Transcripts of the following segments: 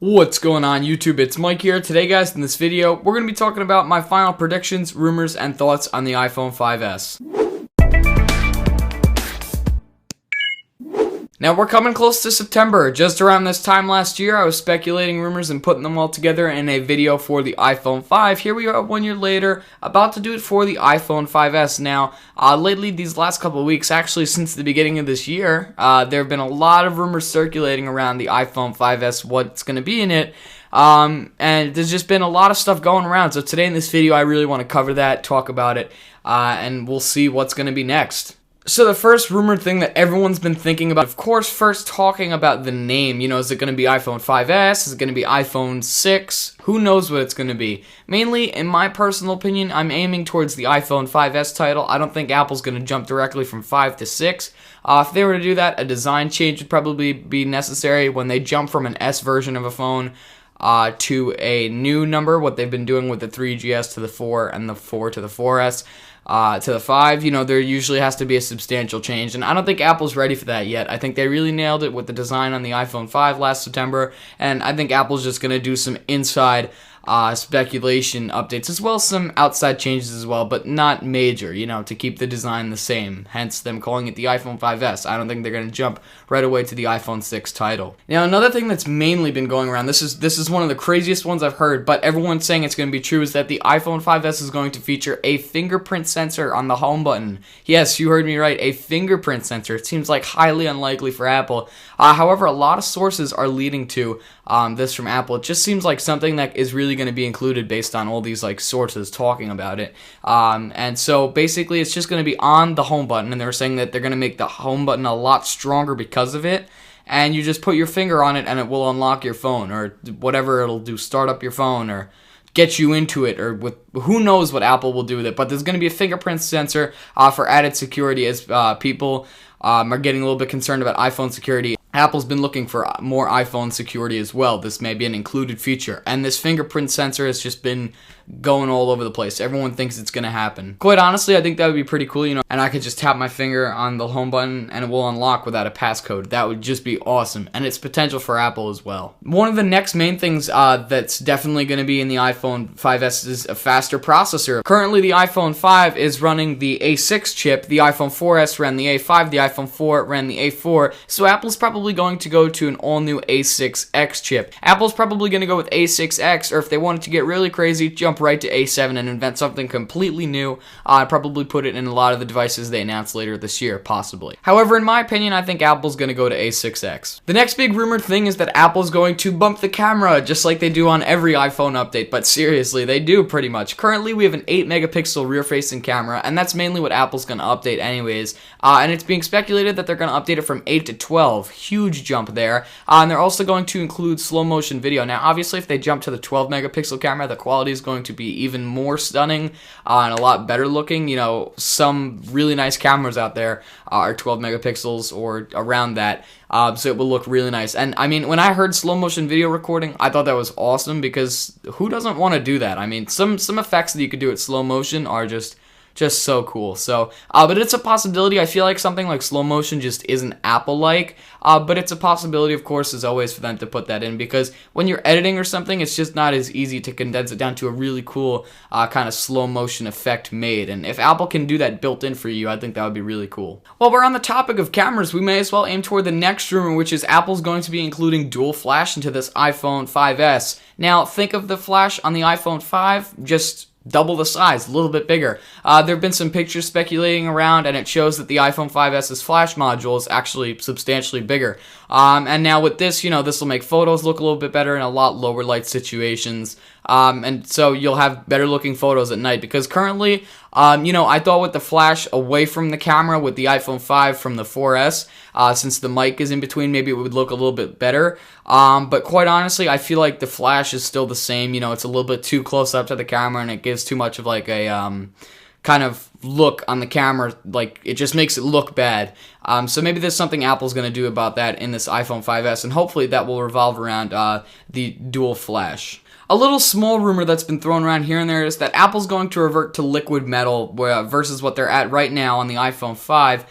What's going on YouTube? It's Mike here. Today guys, in this video, we're going to be talking about my final predictions, rumors, and thoughts on the iPhone 5S. Now we're coming close to September. Just around this time last year, I was speculating rumors and putting them all together in a video for the iPhone 5. Here we are 1 year later, about to do it for the iPhone 5S. Now, lately, these last couple of weeks, actually since the beginning of this year, there have been a lot of rumors circulating around the iPhone 5S, what's going to be in it. And there's just been a lot of stuff going around. So today in this video, I really want to cover that, talk about it, and we'll see what's going to be next. So the first rumored thing that everyone's been thinking about, of course, first talking about the name. Is it going to be iPhone 5S? Is it going to be iPhone 6? Who knows what it's going to be? Mainly, in my personal opinion, I'm aiming towards the iPhone 5S title. I don't think Apple's going to jump directly from 5 to 6. If they were to do that, a design change would probably be necessary when they jump from an S version of a phone to a new number, what they've been doing with the 3GS to the 4 and the 4 to the 4S. To the 5, there usually has to be a substantial change, and I don't think Apple's ready for that yet. I think they really nailed it with the design on the iPhone 5 last September, and I think Apple's just going to do some inside speculation updates, as well as some outside changes as well, but not major, to keep the design the same, hence them calling it the iPhone 5S. I don't think they're going to jump right away to the iPhone 6 title. Now, another thing that's mainly been going around, this is one of the craziest ones I've heard, but everyone's saying it's going to be true, is that the iPhone 5S is going to feature a fingerprint sensor on the home button. Yes, you heard me right, a fingerprint sensor. It seems like highly unlikely for Apple. However, a lot of sources are leading to this from Apple. It just seems like something that is really going to be included based on all these sources talking about it. And so basically it's just going to be on the home button, and they're saying that they're going to make the home button a lot stronger because of it. And you just put your finger on it and it will unlock your phone, or whatever it'll do, start up your phone or get you into it, or with who knows what Apple will do with it. But there's going to be a fingerprint sensor for added security, as people are getting a little bit concerned about iPhone security. Apple's been looking for more iPhone security as well. This may be an included feature. And this fingerprint sensor has just been going all over the place. Everyone thinks it's going to happen. Quite honestly, I think that would be pretty cool, and I could just tap my finger on the home button and it will unlock without a passcode. That would just be awesome. And it's potential for Apple as well. One of the next main things that's definitely going to be in the iPhone 5S is a faster processor. Currently, the iPhone 5 is running the A6 chip. The iPhone 4S ran the A5. The iPhone 4 ran the A4. So Apple's probably going to go to an all-new A6X chip. Apple's probably going to go with A6X, or if they wanted to get really crazy, jump right to A7 and invent something completely new. Probably put it in a lot of the devices they announce later this year, possibly. However, in my opinion, I think Apple's going to go to A6X. The next big rumored thing is that Apple's going to bump the camera, just like they do on every iPhone update, but seriously, they do pretty much. Currently, we have an 8-megapixel rear-facing camera, and that's mainly what Apple's going to update anyways, and it's being speculated that they're going to update it from 8 to 12. Huge jump there. And they're also going to include slow motion video. Now, obviously, if they jump to the 12 megapixel camera, the quality is going to be even more stunning and a lot better looking. Some really nice cameras out there are 12 megapixels or around that. So it will look really nice. And I mean, when I heard slow motion video recording, I thought that was awesome, because who doesn't want to do that? I mean, some effects that you could do at slow motion are just so cool. So, but it's a possibility. I feel like something like slow motion just isn't Apple-like, but it's a possibility, of course, as always, for them to put that in, because when you're editing or something, it's just not as easy to condense it down to a really cool kind of slow motion effect made. And if Apple can do that built in for you, I think that would be really cool. While we're on the topic of cameras, we may as well aim toward the next rumor, which is Apple's going to be including dual flash into this iPhone 5S. Now, think of the flash on the iPhone 5, just double the size, a little bit bigger. There have been some pictures speculating around, and it shows that the iPhone 5S's flash module is actually substantially bigger. And now with this, this will make photos look a little bit better in a lot lower light situations. And so you'll have better looking photos at night, because currently, I thought with the flash away from the camera with the iPhone 5 from the 4S, since the mic is in between, maybe it would look a little bit better. But quite honestly, I feel like the flash is still the same. It's a little bit too close up to the camera, and it gives too much of like a kind of look on the camera, like it just makes it look bad. So maybe there's something Apple's going to do about that in this iPhone 5S, and hopefully that will revolve around the dual flash. A little small rumor that's been thrown around here and there is that Apple's going to revert to liquid metal versus what they're at right now on the iPhone 5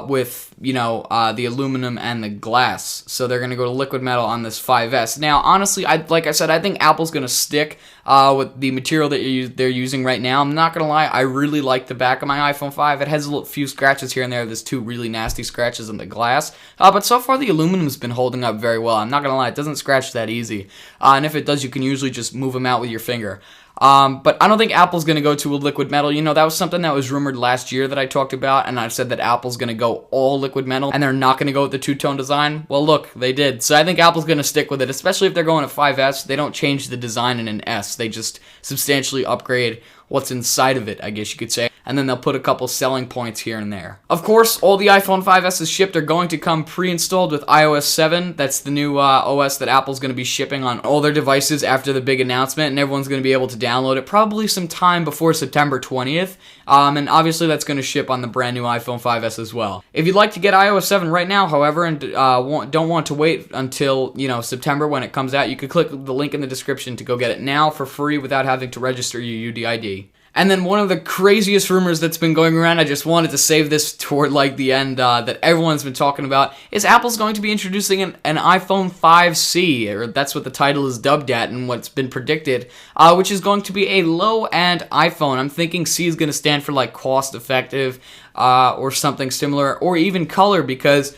with, the aluminum and the glass. So they're going to go to liquid metal on this 5S. Now, honestly, like I said, I think Apple's going to stick with the material that they're using right now. I'm not going to lie, I really like the back of my iPhone 5. It has a few scratches here and there. There's 2 really nasty scratches on the glass. But so far, the aluminum's been holding up very well. I'm not going to lie, it doesn't scratch that easy. And if it does, you can usually just move them out with your finger. But I don't think Apple's going to go to a liquid metal. That was something that was rumored last year that I talked about, and I said that Apple's going to go all liquid metal, and they're not going to go with the two-tone design. Well, look, they did. So I think Apple's going to stick with it, especially if they're going to 5S. They don't change the design in an S. They just substantially upgrade what's inside of it, I guess you could say. And then they'll put a couple selling points here and there. Of course, all the iPhone 5S's shipped are going to come pre-installed with iOS 7. That's the new OS that Apple's going to be shipping on all their devices after the big announcement, and everyone's going to be able to download it probably sometime before September 20th. And obviously that's going to ship on the brand new iPhone 5S as well. If you'd like to get iOS 7 right now, however, and don't want to wait until September when it comes out, you could click the link in the description to go get it now for free without having to register your UDID. And then one of the craziest rumors that's been going around, I just wanted to save this toward the end, that everyone's been talking about, is Apple's going to be introducing an iPhone 5C, or that's what the title is dubbed at and what's been predicted, which is going to be a low-end iPhone. I'm thinking C is going to stand for cost-effective, or something similar, or even color, because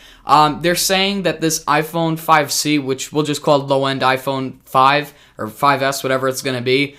they're saying that this iPhone 5C, which we'll just call low-end iPhone 5, or 5S, whatever it's going to be,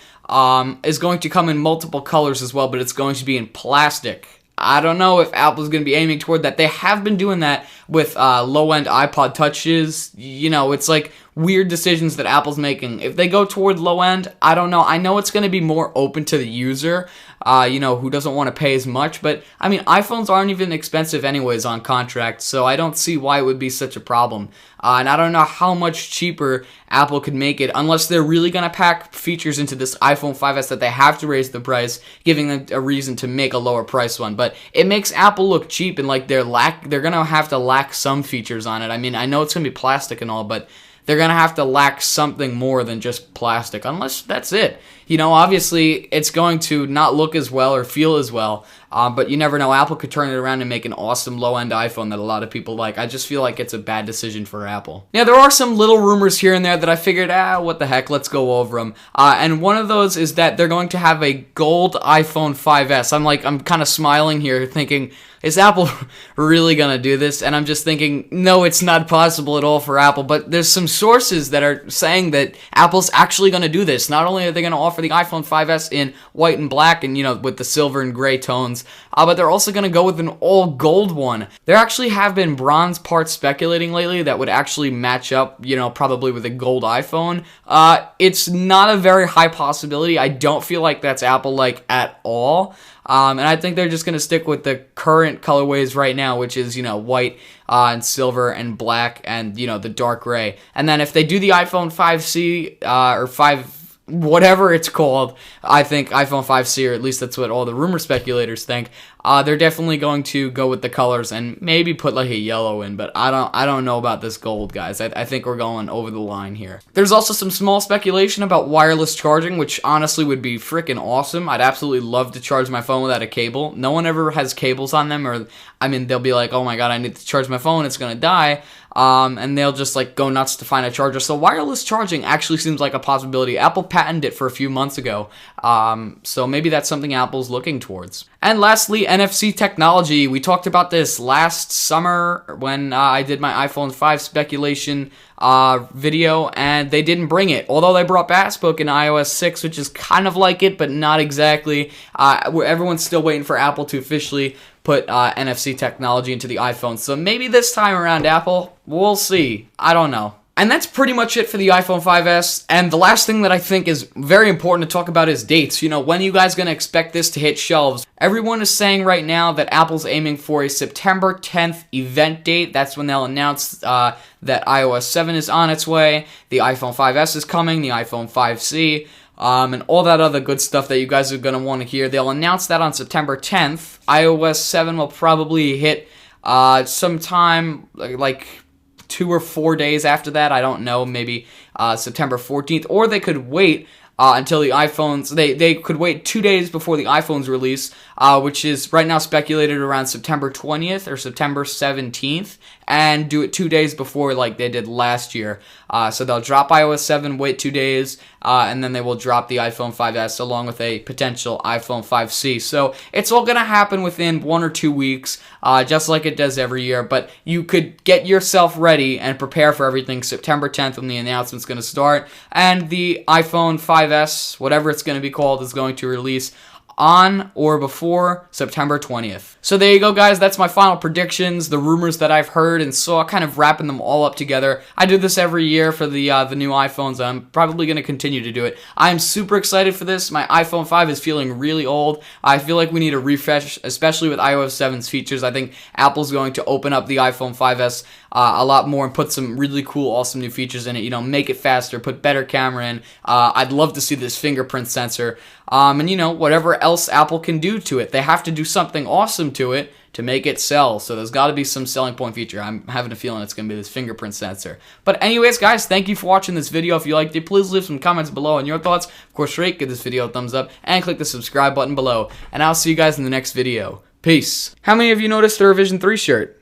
is going to come in multiple colors as well, but it's going to be in plastic. I don't know if Apple's going to be aiming toward that. They have been doing that with low-end iPod Touches. It's like weird decisions that Apple's making. If they go toward low-end, I don't know. I know it's going to be more open to the user, who doesn't want to pay as much. But, iPhones aren't even expensive anyways on contract, so I don't see why it would be such a problem. And I don't know how much cheaper Apple could make it unless they're really going to pack features into this iPhone 5S that they have to raise the price, giving them a reason to make a lower price one. But it makes Apple look cheap, and they're going to have to lack some features on it. I know it's going to be plastic and all, but they're going to have to lack something more than just plastic, unless that's it. Obviously, it's going to not look as well or feel as well, but you never know. Apple could turn it around and make an awesome low-end iPhone that a lot of people like. I just feel like it's a bad decision for Apple. Now, there are some little rumors here and there that I figured, what the heck, let's go over them. And one of those is that they're going to have a gold iPhone 5S. I'm kind of smiling here thinking, is Apple really going to do this? And I'm just thinking, no, it's not possible at all for Apple. But there's some sources that are saying that Apple's actually going to do this. Not only are they going to offer the iPhone 5S in white and black and, with the silver and gray tones, but they're also going to go with an all-gold one. There actually have been bronze parts speculating lately that would actually match up, probably with a gold iPhone. It's not a very high possibility. I don't feel like that's Apple, at all. And I think they're just going to stick with the current colorways right now, which is, white and silver and black and, the dark gray. And then if they do the iPhone 5C or 5, whatever it's called, I think iPhone 5C, or at least that's what all the rumor speculators think, they're definitely going to go with the colors and maybe put a yellow in, but I don't know about this gold, guys. I think we're going over the line here. There's also some small speculation about wireless charging, which honestly would be freaking awesome. I'd absolutely love to charge my phone without a cable. No one ever has cables on them, or they'll be like, oh my god, I need to charge my phone, it's gonna die. And they'll just go nuts to find a charger. So wireless charging actually seems like a possibility. Apple patented it for a few months ago. So maybe that's something Apple's looking towards. And lastly, NFC technology. We talked about this last summer when I did my iPhone 5 speculation video, and they didn't bring it. Although they brought Passbook in iOS 6, which is kind of like it, but not exactly. Everyone's still waiting for Apple to officially put NFC technology into the iPhone. So maybe this time around, Apple, we'll see. I don't know. And that's pretty much it for the iPhone 5S. And the last thing that I think is very important to talk about is dates. When are you guys going to expect this to hit shelves? Everyone is saying right now that Apple's aiming for a September 10th event date. That's when they'll announce that iOS 7 is on its way. The iPhone 5S is coming. The iPhone 5C. and all that other good stuff that you guys are going to want to hear. They'll announce that on September 10th. iOS 7 will probably hit sometime like 2 or 4 days after that. I don't know, maybe September 14th, or they could wait until the iPhones, they could wait 2 days before the iPhones release, which is right now speculated around September 20th or September 17th, and do it 2 days before like they did last year. So they'll drop iOS 7, wait 2 days, and then they will drop the iPhone 5S along with a potential iPhone 5C. So it's all going to happen within 1 or 2 weeks, just like it does every year. But you could get yourself ready and prepare for everything September 10th when the announcement's going to start. And the iPhone 5S, whatever it's going to be called, is going to release on or before September 20th. So there you go, guys. That's my final predictions, the rumors that I've heard and saw, kind of wrapping them all up together. I do this every year for the new iPhones. I'm probably going to continue to do it. I'm super excited for this. My iPhone 5 is feeling really old. I feel like we need a refresh, especially with iOS 7's features. I think Apple's going to open up the iPhone 5S a lot more and put some really cool, awesome new features in it. You know, make it faster, put better camera in. I'd love to see this fingerprint sensor. And, you know, whatever else Apple can do to it. They have to do something awesome to it to make it sell. So there's got to be some selling point feature. I'm having a feeling it's going to be this fingerprint sensor. But anyways, guys, thank you for watching this video. If you liked it, please leave some comments below on your thoughts. Of course, rate, give this video a thumbs up, and click the subscribe button below. And I'll see you guys in the next video. Peace. How many of you noticed the Revision 3 shirt?